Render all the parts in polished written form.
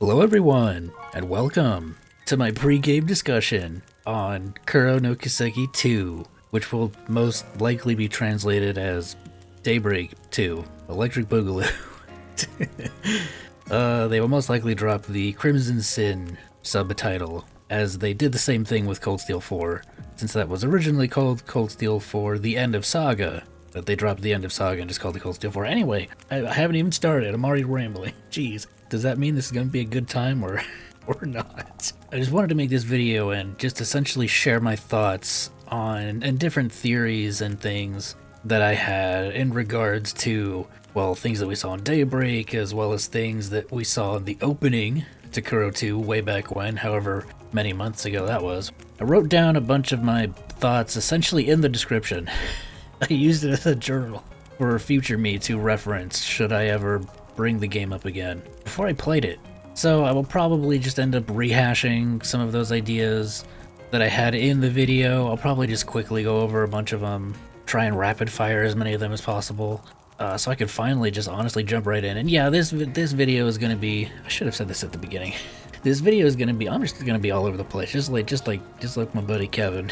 Hello everyone, and welcome to my pre-game discussion on Kuro no Kiseki 2, which will most likely be translated as Daybreak 2, Electric Boogaloo. They will most likely drop the Crimson Sin subtitle, as they did the same thing with Cold Steel 4, since that was originally called Cold Steel 4 The End of Saga, but they dropped the End of Saga and just called it Cold Steel 4. Anyway, I haven't even started, I'm already rambling. Jeez. Does that mean this is going to be a good time or not? I just wanted to make this video and just essentially share my thoughts on and different theories and things that I had in regards to, well, things that we saw in Daybreak, as well as things that we saw in the opening to Kuro 2 way back when, however many months ago that was. I wrote down a bunch of my thoughts essentially in the description. I used it as a journal for future me to reference should I ever bring the game up again before I played it. So I will probably just end up rehashing some of those ideas that I had in the video. I'll probably just quickly go over a bunch of them, try and rapid fire as many of them as possible, so I could finally just honestly jump right in. And yeah, this video is going to be, I should have said this at the beginning. This video is going to be, I'm just going to be all over the place, just like my buddy Kevin.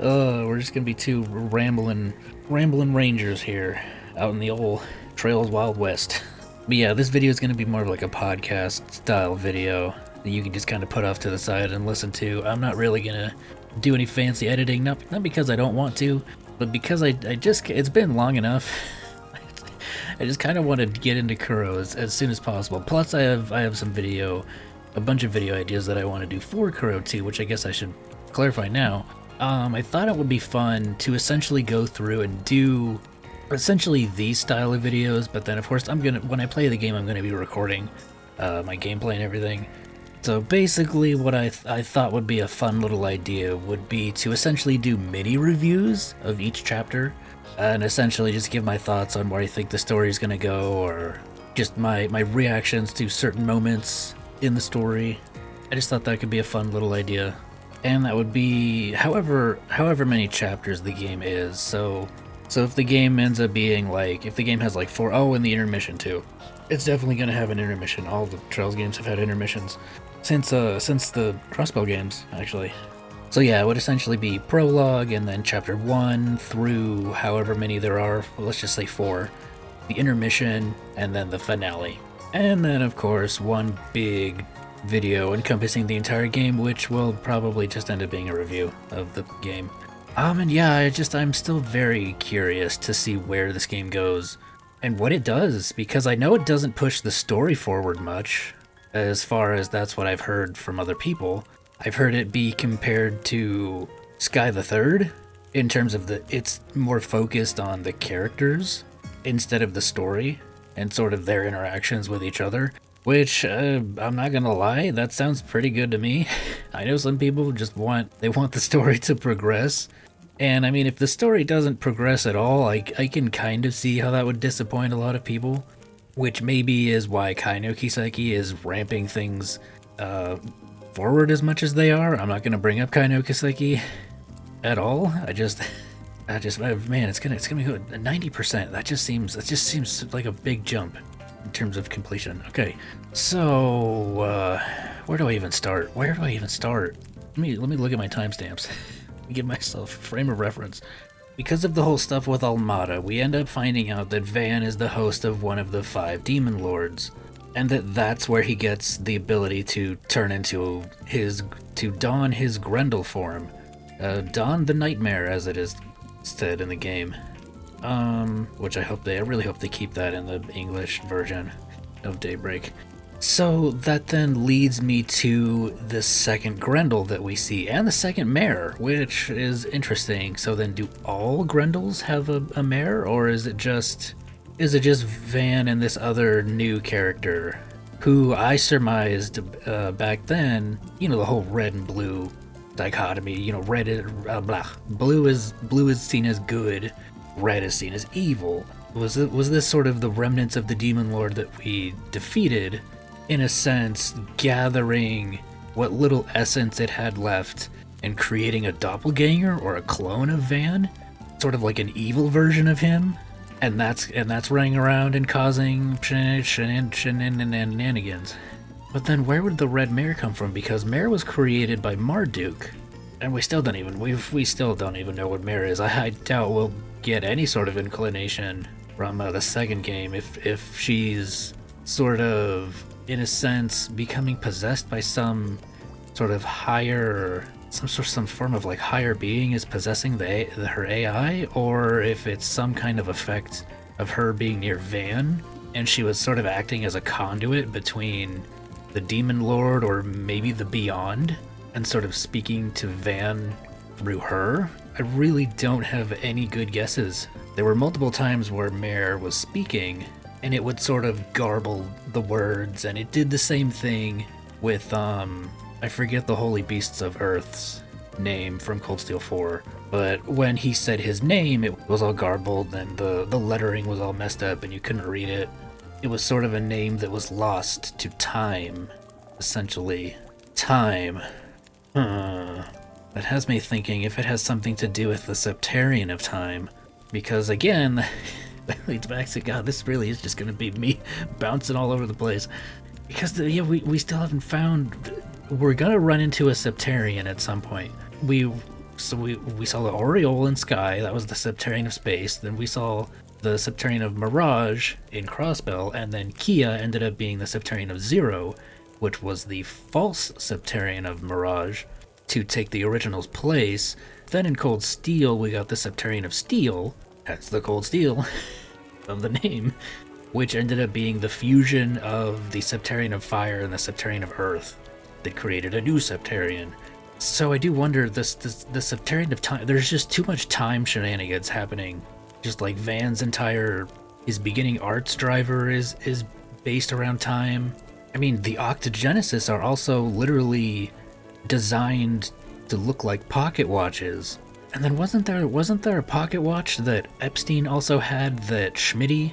We're just going to be two rambling rangers here out in the old Trails Wild West. But yeah, this video is going to be more of like a podcast style video that you can just kind of put off to the side and listen to. I'm not really going to do any fancy editing, not because I don't want to, but because I just, it's been long enough. I just kind of want to get into Kuro as soon as possible. Plus I have some video, a bunch of video ideas that I want to do for Kuro 2, which I guess I should clarify now. I thought it would be fun to essentially go through and do essentially these style of videos, but then of course when I play the game, I'm gonna be recording my gameplay and everything. So basically what I thought would be a fun little idea would be to essentially do mini reviews of each chapter, and essentially just give my thoughts on where I think the story is gonna go, or just my reactions to certain moments in the story. I just thought that could be a fun little idea. And that would be however many chapters the game is. So if the game ends up being like, if the game has like 4, and the intermission too. It's definitely going to have an intermission. All the Trails games have had intermissions since the Crossbow games, actually. So yeah, it would essentially be prologue, and then chapter 1 through however many there are, well, let's just say 4, the intermission, and then the finale. And then of course one big video encompassing the entire game, which will probably just end up being a review of the game. And yeah, I'm still very curious to see where this game goes and what it does, because I know it doesn't push the story forward much, as far as that's what I've heard from other people. I've heard it be compared to Sky the Third in terms of it's more focused on the characters instead of the story and sort of their interactions with each other. Which, I'm not gonna lie, that sounds pretty good to me. I know some people just want the story to progress. And I mean, if the story doesn't progress at all, I can kind of see how that would disappoint a lot of people. Which maybe is why Kai no Kiseki is ramping things forward as much as they are. I'm not gonna bring up Kai no Kiseki at all. Man, it's gonna be good. 90%. That just seems like a big jump in terms of completion. Okay, so where do I even start? Let me look at my timestamps. Give myself a frame of reference. Because of the whole stuff with Almada, we end up finding out that Van is the host of one of the 5 demon lords, and that's where he gets the ability to turn into to don his Grendel form, don the Nightmare, as it is said in the game. Which I really hope they keep that in the English version of Daybreak. So that then leads me to the second Grendel that we see, and the second mare, which is interesting. So then do all Grendels have a mare, or is it just Van and this other new character, who I surmised back then, the whole red and blue dichotomy, red is, blue is seen as good, red is seen as evil. Was this sort of the remnants of the demon lord that we defeated, in a sense, gathering what little essence it had left and creating a doppelganger or a clone of Van, sort of like an evil version of him? and that's running around and causing shenanigans. But then where would the red mare come from? Because mare was created by Marduk, and we still don't even know what mare is. I doubt we'll get any sort of inclination from the second game if she's sort of, in a sense, becoming possessed by some sort of higher, some form of like higher being is possessing her AI, or if it's some kind of effect of her being near Van, and she was sort of acting as a conduit between the Demon Lord or maybe the Beyond, and sort of speaking to Van through her. I really don't have any good guesses. There were multiple times where Mare was speaking, and it would sort of garble the words, and it did the same thing with, I forget the Holy Beasts of Earth's name from Cold Steel 4, but when he said his name, it was all garbled, and the lettering was all messed up, and you couldn't read it. It was sort of a name that was lost to time, essentially. Time. That has me thinking if it has something to do with the Septarian of time, because again, that leads back to, God, this really is just going to be me bouncing all over the place. Because, we still haven't found... We're going to run into a Septarian at some point. We saw the Aureole in Sky, that was the Septarian of Space, then we saw the Septarian of Mirage in Crossbell, and then Kia ended up being the Septarian of Zero, which was the false Septarian of Mirage, to take the original's place. Then in Cold Steel, we got the Septarian of Steel, that's the Cold Steel of the name, which ended up being the fusion of the Septarian of Fire and the Septarian of Earth that created a new Septarian. So I do wonder, the Septarian of Time, there's just too much time shenanigans happening. Just like Van's his beginning arts driver is based around time. I mean, the Oct-Genesis are also literally designed to look like pocket watches. And then wasn't there a pocket watch that Epstein also had that Schmitty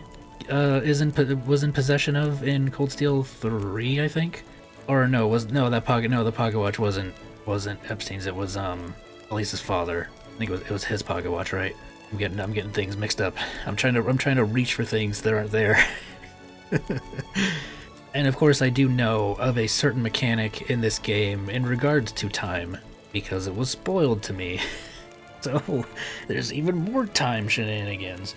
was in possession of in Cold Steel 3, I think? Or the pocket watch wasn't Epstein's, it was Elisa's father. I think it was his pocket watch, right? I'm getting things mixed up. I'm trying to reach for things that aren't there. And of course I do know of a certain mechanic in this game in regards to time, because it was spoiled to me. So there's even more time shenanigans.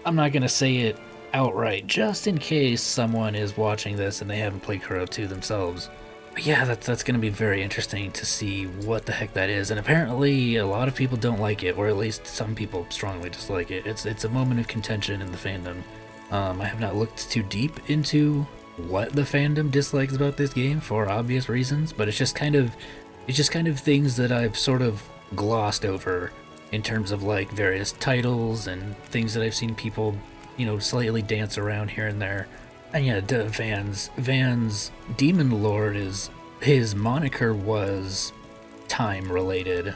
I'm not gonna say it outright, just in case someone is watching this and they haven't played Kuro 2 themselves. But yeah, that's gonna be very interesting to see what the heck that is, and apparently a lot of people don't like it, or at least some people strongly dislike it. It's a moment of contention in the fandom. I have not looked too deep into what the fandom dislikes about this game for obvious reasons, but it's just kind of things that I've sort of glossed over in terms of like various titles and things that I've seen people, slightly dance around here and there. And yeah, Van's Demon Lord his moniker was time related.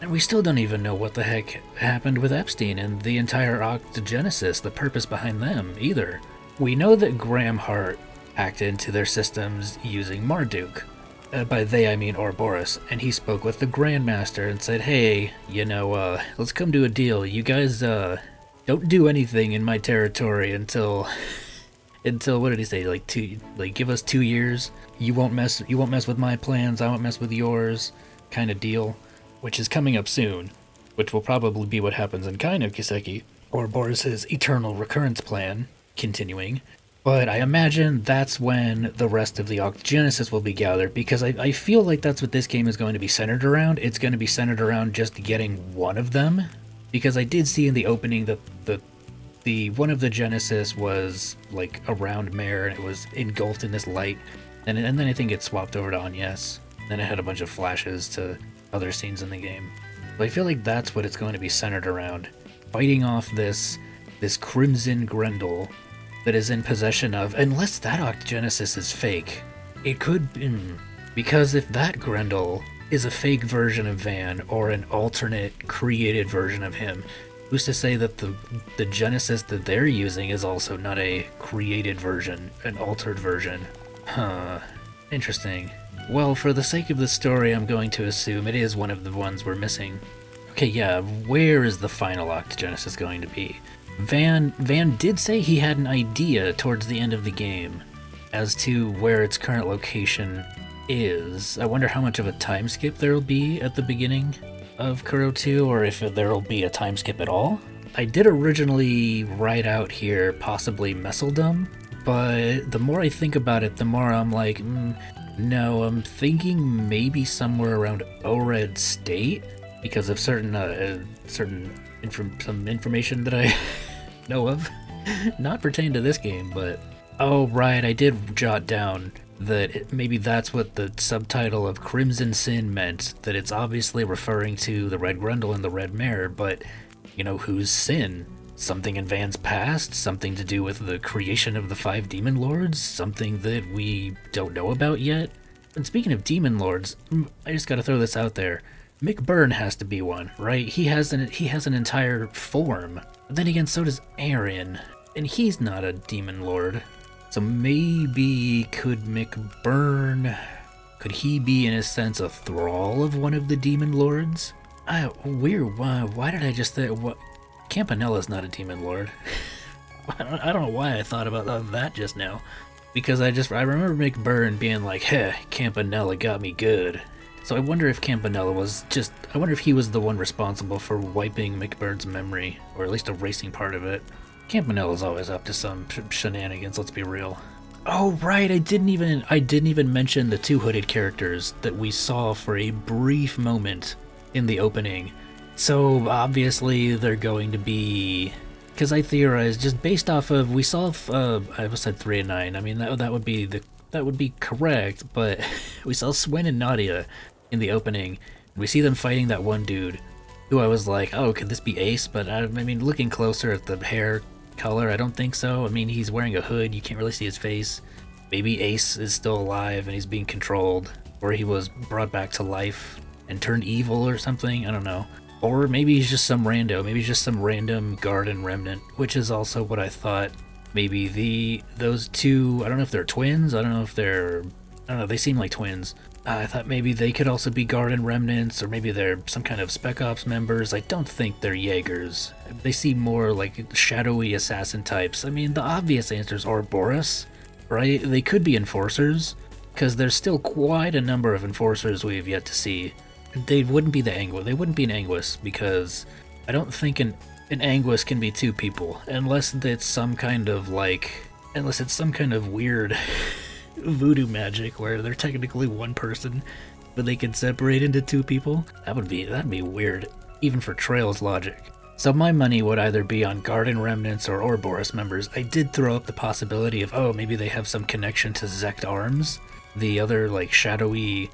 And we still don't even know what the heck happened with Epstein and the entire Oct-Genesis, the purpose behind them, either. We know that Graham Hart hacked into their systems using Marduk. By they, I mean Ouroboros, and he spoke with the Grandmaster and said, hey, let's come to a deal. You guys, don't do anything in my territory until what did he say, give us 2 years. You won't mess with my plans, I won't mess with yours, kind of deal. Which is coming up soon, which will probably be what happens in kind of Kiseki, or Boris's eternal recurrence plan, continuing. But I imagine that's when the rest of the Oct-Genesis will be gathered, because I feel like that's what this game is going to be centered around. It's going to be centered around just getting one of them, because I did see in the opening that the one of the Genesis was like around Mare, and it was engulfed in this light, and then I think it swapped over to Agnes. Then it had a bunch of flashes to other scenes in the game. But I feel like that's what it's going to be centered around. Fighting off this Crimson Grendel that is in possession of, unless that Oct-Genesis is fake. It could be, because if that Grendel is a fake version of Van, or an alternate created version of him, who's to say that the Genesis that they're using is also not a created version, an altered version? Interesting. Well, for the sake of the story, I'm going to assume it is one of the ones we're missing. Okay, yeah, where is the final Oct-Genesis going to be? Van did say he had an idea towards the end of the game as to where its current location is. I wonder how much of a time skip there'll be at the beginning of Kuro 2, or if there'll be a time skip at all. I did originally write out here possibly Messeldom, but the more I think about it, the more I'm like, no, I'm thinking maybe somewhere around Ored State, because of some information that I know of, not pertaining to this game, but oh right, I did jot down that maybe that's what the subtitle of Crimson Sin meant, that it's obviously referring to the Red Grundle and the Red Mare, but you know, whose sin? Something in Van's past? Something to do with the creation of the 5 Demon Lords? Something that we don't know about yet? And speaking of Demon Lords, I just gotta throw this out there. Mick Byrne has to be one, right? He has an entire form. But then again, so does Aaron, and he's not a Demon Lord. So maybe could Mick Byrne, could he be in a sense a thrall of one of the Demon Lords? Weird. Why did I just think? What? Campanella's not a Demon Lord. I don't know why I thought about that just now. Because I remember Mick Byrne being like, "Heh, Campanella got me good." So I wonder if Campanella was just. I wonder if he was the one responsible for wiping Mick Byrne's memory, or at least erasing part of it. Campanella's always up to some shenanigans. Let's be real. Oh right, I didn't even mention the 2 hooded characters that we saw for a brief moment in the opening. So obviously they're going to be, because I theorized just based off of, we saw I almost said 3 and 9. I mean that would be correct, but we saw Swen and Nadia in the opening. We see them fighting that one dude who I was like, oh, could this be Ace? But I mean, looking closer at the hair color, I don't think so. I mean, he's wearing a hood, you can't really see his face. Maybe Ace is still alive and he's being controlled, or he was brought back to life and turned evil or something, I don't know. Or maybe he's just some rando, maybe he's just some random Garden Remnant, which is also what I thought. Maybe those 2, I don't know if they're twins, I don't know, they seem like twins. I thought maybe they could also be Garden Remnants, or maybe they're some kind of Spec Ops members. I don't think they're Jaegers. They seem more like shadowy assassin types. I mean, the obvious answer is Ouroboros, right? They could be Enforcers, because there's still quite a number of Enforcers we have yet to see. They wouldn't be an Anguis, because I don't think an Anguis can be 2 people, unless it's some kind of weird voodoo magic where they're technically 1 person, but they can separate into 2 people. That'd be weird, even for Trail's logic. So my money would either be on Garden Remnants or Ouroboros members. I did throw up the possibility of, oh, maybe they have some connection to Zect Arms, the other like shadowy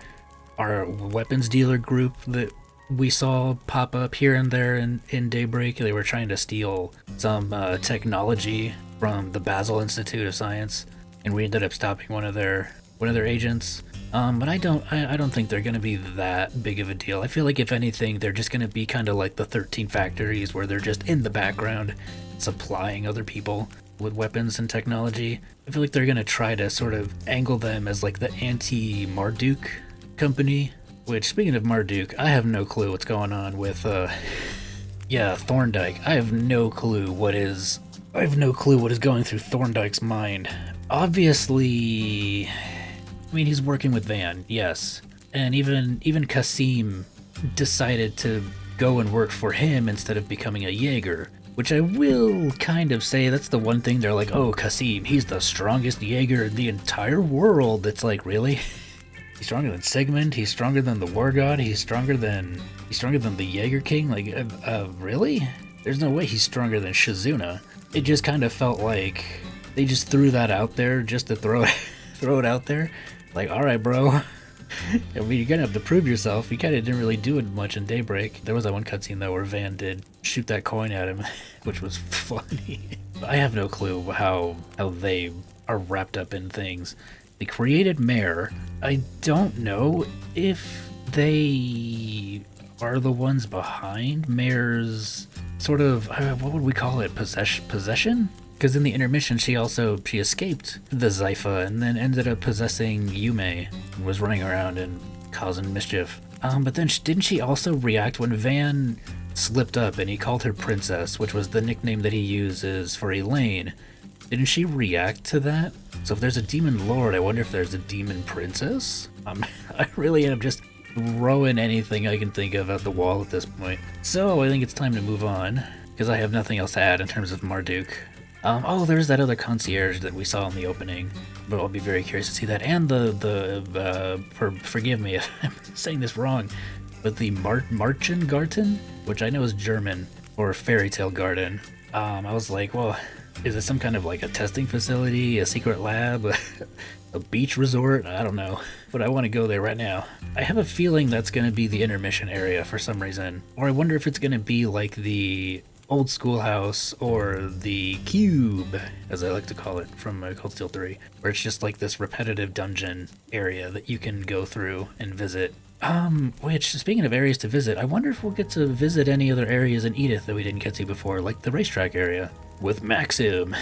our weapons dealer group that we saw pop up here and there in Daybreak. They were trying to steal some technology from the Basel Institute of Science, and we ended up stopping one of their agents. But I don't think they're going to be that big of a deal. I feel like if anything, they're just going to be kind of like the 13 Factories, where they're just in the background supplying other people with weapons and technology. I feel like they're going to try to sort of angle them as like the anti-Marduk company. Which, speaking of Marduk, I have no clue what's going on with Thorndike. I have no clue what is going through Thorndike's mind. Obviously, I mean, he's working with Van, yes. And even Kasim decided to go and work for him instead of becoming a Jaeger. Which I will kind of say, that's the one thing they're like, oh, Kasim, he's the strongest Jaeger in the entire world. It's like, really? He's stronger than Sigmund, he's stronger than the War God, he's stronger than the Jaeger King? Like, really? There's no way he's stronger than Shizuna. It just kind of felt like they just threw that out there just to throw it out there. Like, alright, bro. I mean, you're gonna have to prove yourself. You kinda didn't really do it much in Daybreak. There was that one cutscene, though, where Van did shoot that coin at him, which was funny. I have no clue how they are wrapped up in things. They created Mare. I don't know if they are the ones behind Mare's sort of, what would we call it, possession? Because in the intermission, she escaped the Zypha and then ended up possessing Yume and was running around and causing mischief. But then didn't she also react when Van slipped up and he called her Princess, which was the nickname that he uses for Elaine. Didn't she react to that? So if there's a demon lord, I wonder if there's a demon princess? I really am just throwing anything I can think of at the wall at this point. So I think it's time to move on, because I have nothing else to add in terms of Marduk. Oh, there's that other concierge that we saw in the opening, but I'll be very curious to see that. And forgive me if I'm saying this wrong, but the Marchengarten, which I know is German, or Fairy Tale Garden. I was like, well, is it some kind of like a testing facility, a secret lab, a beach resort? I don't know, but I want to go there right now. I have a feeling that's going to be the intermission area for some reason, or I wonder if it's going to be like the old schoolhouse or the cube, as I like to call it, from Cold Steel 3, where it's just like this repetitive dungeon area that you can go through and visit. Which, speaking of areas to visit, I wonder if we'll get to visit any other areas in Edith that we didn't get to before, like the racetrack area with Maxim.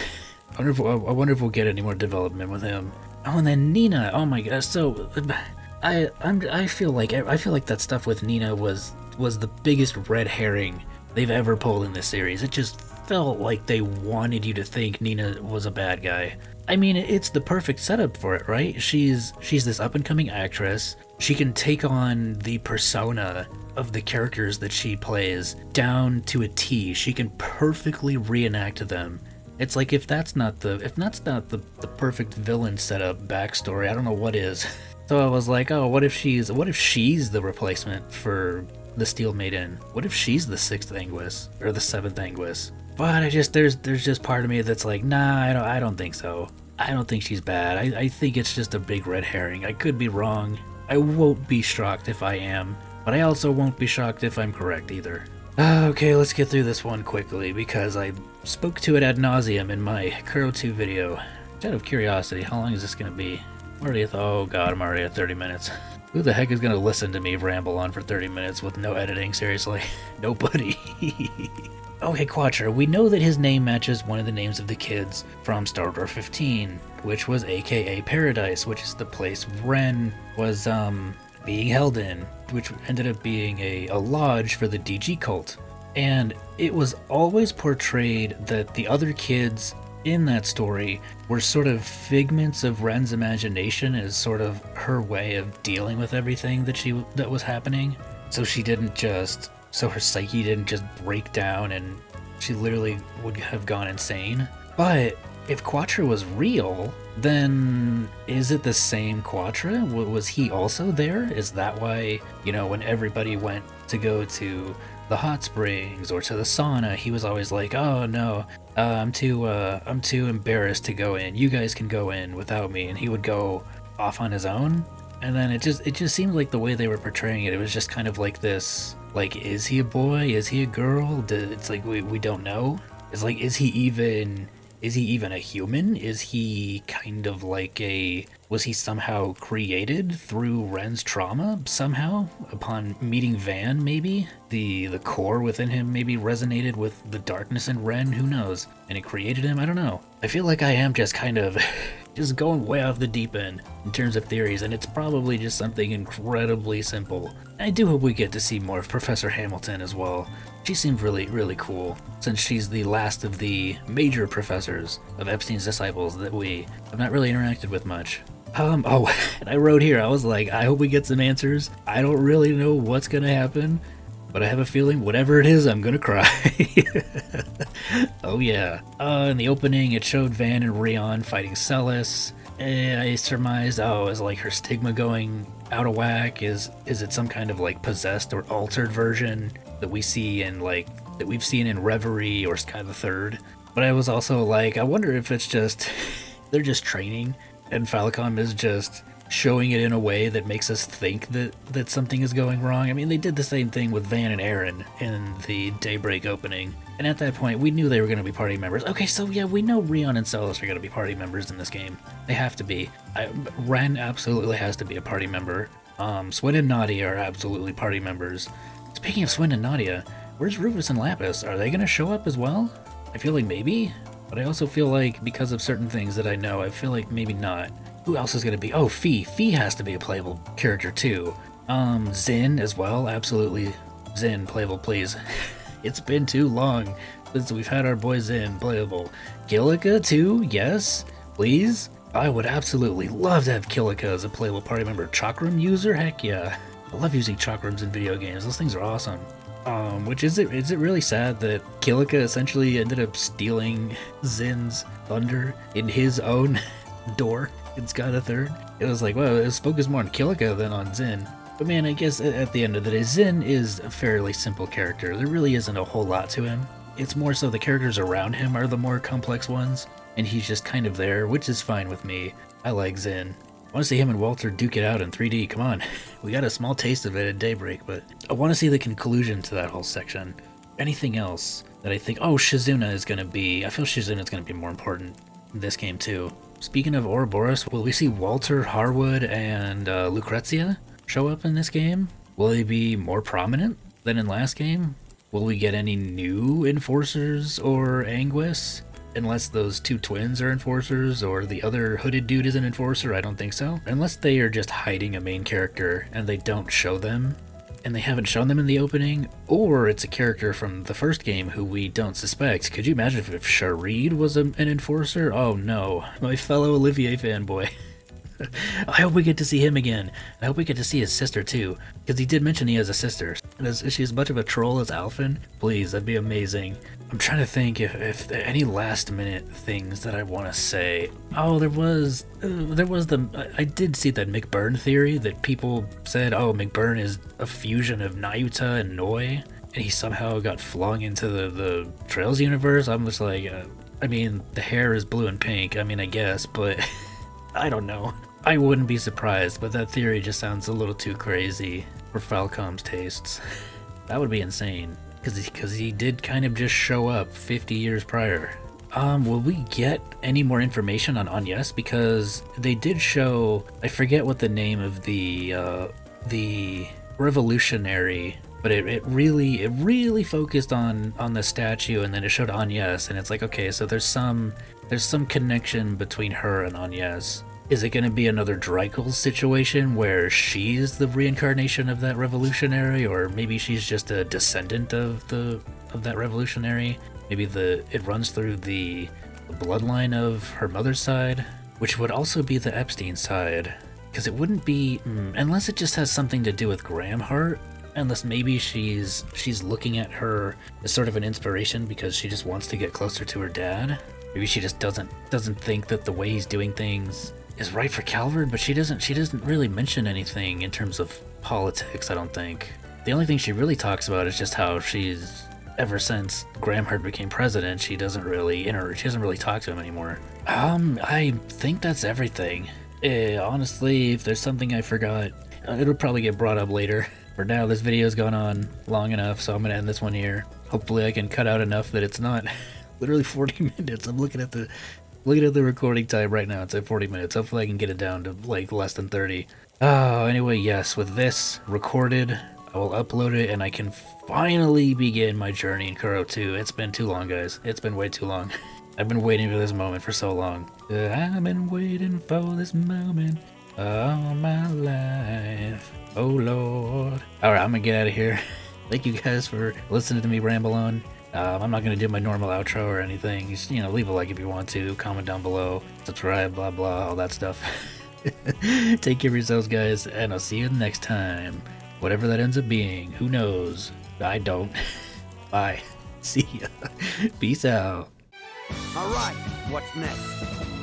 I wonder if we'll get any more development with him. Oh, and then Nina. Oh my gosh. So I feel like that stuff with Nina was the biggest red herring they've ever pulled in this series. It just felt like they wanted you to think Nina was a bad guy. I mean, it's the perfect setup for it, right? She's this up-and-coming actress. She can take on the persona of the characters that she plays down to a T. She can perfectly reenact them. It's like if that's not the perfect villain setup backstory, I don't know what is. So I was like, oh, what if she's the replacement for the Steel Maiden? What if she's the 6th Anguis or the 7th Anguis? But there's just part of me that's like, nah, I don't think so. I don't think she's bad. I think it's just a big red herring. I could be wrong. I won't be shocked if I am, but I also won't be shocked if I'm correct either. Okay, let's get through this one quickly, because I spoke to it ad nauseum in my Kuro 2 video. Just out of curiosity, how long is this going to be? I'm already at 30 minutes. Who the heck is going to listen to me ramble on for 30 minutes with no editing, seriously? Nobody. Okay, Quatra, we know that his name matches one of the names of the kids from Star Wars 15, which was aka Paradise, which is the place Ren was being held in, which ended up being a lodge for the DG cult. And it was always portrayed that the other kids in that story were sort of figments of Ren's imagination as sort of her way of dealing with everything that was happening. So her psyche didn't just break down and she literally would have gone insane. But if Quatra was real, then is it the same Quatra? Was he also there? Is that why, when everybody went to go to the hot springs or to the sauna, he was always like, oh no, I'm too embarrassed to go in. You guys can go in without me. And he would go off on his own. And then it just seemed like the way they were portraying it was just kind of like this, like, is he a boy? Is he a girl? It's like we don't know. It's like, is he even a human? Is he kind of like was he somehow created through Ren's trauma somehow? Upon meeting Van, maybe? The core within him maybe resonated with the darkness in Ren, who knows? And it created him? I don't know. I feel like I am just kind of just going way off the deep end in terms of theories, and it's probably just something incredibly simple. I do hope we get to see more of Professor Hamilton as well. She seems really, really cool, since she's the last of the major professors of Epstein's disciples that we have not really interacted with much. Oh, and I wrote here, I was like, I hope we get some answers. I don't really know what's gonna happen, but I have a feeling whatever it is, I'm gonna cry. Oh yeah. In the opening, it showed Van and Rion fighting Celis. I surmised, is like her stigma going out of whack? Is it some kind of like possessed or altered version that we've seen in Reverie or Sky the Third? But I was also like, I wonder if it's just they're just training and Falcom is just showing it in a way that makes us think that something is going wrong. I mean, they did the same thing with Van and Aaron in the Daybreak opening, and at that point we knew they were going to be party members. Okay, so yeah, we know Rion and Celis are going to be party members in this game. They have to be. Ren absolutely has to be a party member. Swin and Nadia are absolutely party members. Speaking of Swin and Nadia, where's Rufus and Lapis? Are they going to show up as well? I feel like maybe, but I also feel like because of certain things that I know, I feel like maybe not. Who else is going to be? Oh, Fee. Fee has to be a playable character too. Zin as well, absolutely. Zin, playable, please. It's been too long since we've had our boy Zin playable. Kilika too? Yes? Please? I would absolutely love to have Kilika as a playable party member. Chakram user? Heck yeah. I love using chakrams in video games. Those things are awesome. Is it really sad that Kilika essentially ended up stealing Zin's thunder in his own door in Sky 3rd? It was like, well, it was focused more on Kilika than on Zin. But man, I guess at the end of the day, Zin is a fairly simple character. There really isn't a whole lot to him. It's more so the characters around him are the more complex ones, and he's just kind of there, which is fine with me. I like Zin. I want to see him and Walter duke it out in 3D, come on. We got a small taste of it at Daybreak, but I want to see the conclusion to that whole section. Anything else that I think, oh, Shizuna is going to be, I feel Shizuna is going to be more important in this game too. Speaking of Ouroboros, will we see Walter, Harwood, and Lucrezia show up in this game? Will they be more prominent than in last game? Will we get any new enforcers or Anguis? Unless those two twins are enforcers or the other hooded dude is an enforcer, I don't think so. Unless they are just hiding a main character and they don't show them, and they haven't shown them in the opening, or it's a character from the first game who we don't suspect. Could you imagine if Sharid was an enforcer? Oh no, my fellow Olivier fanboy. I hope we get to see him again. I hope we get to see his sister too, because he did mention he has a sister. Is she as much of a troll as Alphen? Please, that'd be amazing. I'm trying to think if there are any last minute things that I want to say. Oh, there was I did see that McBurn theory that people said, oh, McBurn is a fusion of Nayuta and Noi, and he somehow got flung into the Trails universe. I'm just like, I mean, the hair is blue and pink. I mean, I guess, but I don't know. I wouldn't be surprised, but that theory just sounds a little too crazy for Falcom's tastes. That would be insane, because he did kind of just show up 50 years prior. Will we get any more information on Agnes? Because they did show, I forget what the name of the revolutionary, but it really focused on the statue, and then it showed Agnes, and it's like, okay, so there's some connection between her and Agnes. Is it going to be another Dreikel situation where she's the reincarnation of that revolutionary, or maybe she's just a descendant of that revolutionary? Maybe it runs through the bloodline of her mother's side, which would also be the Epstein side, because it wouldn't be unless it just has something to do with Gramhart. Unless maybe she's looking at her as sort of an inspiration because she just wants to get closer to her dad. Maybe she just doesn't think that the way he's doing things is right for Calvert, but she doesn't really mention anything in terms of politics, I don't think. The only thing she really talks about is just how she's, ever since Gramhart became president, she doesn't really talk to him anymore. I think that's everything. Honestly, if there's something I forgot, it'll probably get brought up later. For now, this video's gone on long enough, so I'm gonna end this one here. Hopefully I can cut out enough that it's not literally 40 minutes. I'm looking at the recording time right now. It's at 40 minutes. Hopefully I can get it down to like less than 30. Oh, anyway, yes, with this recorded, I will upload it and I can finally begin my journey in Kuro 2. It's been too long, guys. It's been way too long. I've been waiting for this moment for so long. I've been waiting for this moment all my life. Oh, Lord. Alright, I'm gonna get out of here. Thank you guys for listening to me ramble on. I'm not going to do my normal outro or anything. Just, leave a like if you want to, comment down below, subscribe, blah, blah, all that stuff. Take care of yourselves, guys, and I'll see you next time. Whatever that ends up being, who knows? I don't. Bye. See ya. Peace out. All right, what's next?